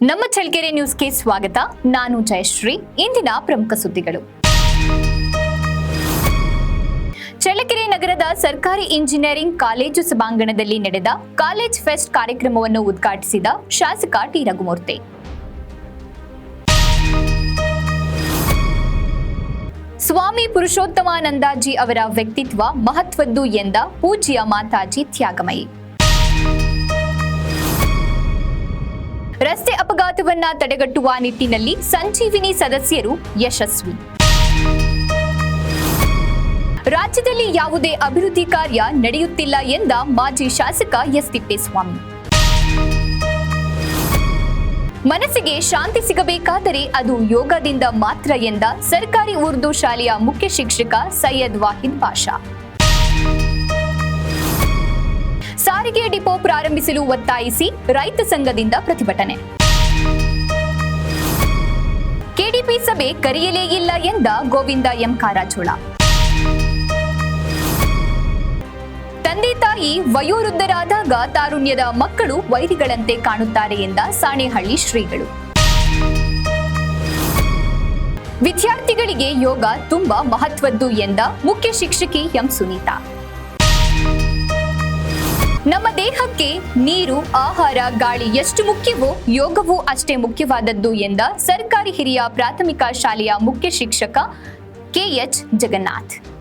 ನಮ್ಮ ಚಳ್ಳಕೆರೆ ನ್ಯೂಸ್ಗೆ ಸ್ವಾಗತ. ನಾನು ಜಯಶ್ರೀ. ಇಂದಿನ ಪ್ರಮುಖ ಸುದ್ದಿಗಳು. ಚಳ್ಳಕೆರೆ ನಗರದ ಸರ್ಕಾರಿ ಇಂಜಿನಿಯರಿಂಗ್ ಕಾಲೇಜು ಸಭಾಂಗಣದಲ್ಲಿ ನಡೆದ ಕಾಲೇಜ್ ಫೆಸ್ಟ್ ಕಾರ್ಯಕ್ರಮವನ್ನು ಉದ್ಘಾಟಿಸಿದ ಶಾಸಕ ಟಿ ರಘುಮೂರ್ತಿ. ಸ್ವಾಮಿ ಪುರುಷೋತ್ತಮಾನಂದಜಿ ಅವರ ವ್ಯಕ್ತಿತ್ವ ಮಹತ್ವದ್ದು ಎಂದ ಪೂಜ್ಯ ಮಾತಾಜಿ ತ್ಯಾಗಮಯಿ. ರಸ್ತೆ ಅಪಘಾತವನ್ನ ತಡೆಗಟ್ಟುವ ನಿಟ್ಟಿನಲ್ಲಿ ಸಂಜೀವಿನಿ ಸದಸ್ಯರು ಯಶಸ್ವಿ. ರಾಜ್ಯದಲ್ಲಿ ಯಾವುದೇ ಅಭಿವೃದ್ಧಿ ಕಾರ್ಯ ನಡೆಯುತ್ತಿಲ್ಲ ಎಂದ ಮಾಜಿ ಶಾಸಕ ಎಸ್ ತಿಪ್ಪೇಸ್ವಾಮಿ. ಮನಸ್ಸಿಗೆ ಶಾಂತಿ ಸಿಗಬೇಕಾದರೆ ಅದು ಯೋಗದಿಂದ ಮಾತ್ರ ಎಂದ ಸರ್ಕಾರಿ ಉರ್ದು ಶಾಲೆಯ ಮುಖ್ಯ ಶಿಕ್ಷಕ ಸೈಯದ್ ವಾಹಿದ್ ಬಾಷಾ. ಸಾರಿಗೆ ಡಿಪೋ ಪ್ರಾರಂಭಿಸಲು ಒತ್ತಾಯಿಸಿ ರೈತ ಸಂಘದಿಂದ ಪ್ರತಿಭಟನೆ. ಕೆಡಿಪಿ ಸಭೆ ಕರೆಯಲೇ ಇಲ್ಲ ಎಂದ ಗೋವಿಂದ ಎಂ ಕಾರಜೋಳ. ತಂದೆ ತಾಯಿ ವಯೋವೃದ್ಧರಾದಾಗ ತಾರುಣ್ಯದ ಮಕ್ಕಳು ವೈರಿಗಳಂತೆ ಕಾಣುತ್ತಾರೆ ಎಂದ ಸಾಣೇಹಳ್ಳಿ ಶ್ರೀಗಳು. ವಿದ್ಯಾರ್ಥಿಗಳಿಗೆ ಯೋಗ ತುಂಬಾ ಮಹತ್ವದ್ದು ಎಂದ ಮುಖ್ಯ ಶಿಕ್ಷಕಿ ಎಂ ಸುನೀತಾ. ನಮ್ಮ ದೇಹಕ್ಕೆ ನೀರು, ಆಹಾರ, ಗಾಳಿ ಎಷ್ಟು ಮುಖ್ಯವೋ ಯೋಗವೂ ಅಷ್ಟೇ ಮುಖ್ಯವಾದದ್ದು ಎಂದ ಸರ್ಕಾರಿ ಹಿರಿಯ ಪ್ರಾಥಮಿಕ ಶಾಲೆಯ ಮುಖ್ಯ ಶಿಕ್ಷಕ ಕೆಎಚ್ ಜಗನ್ನಾಥ್.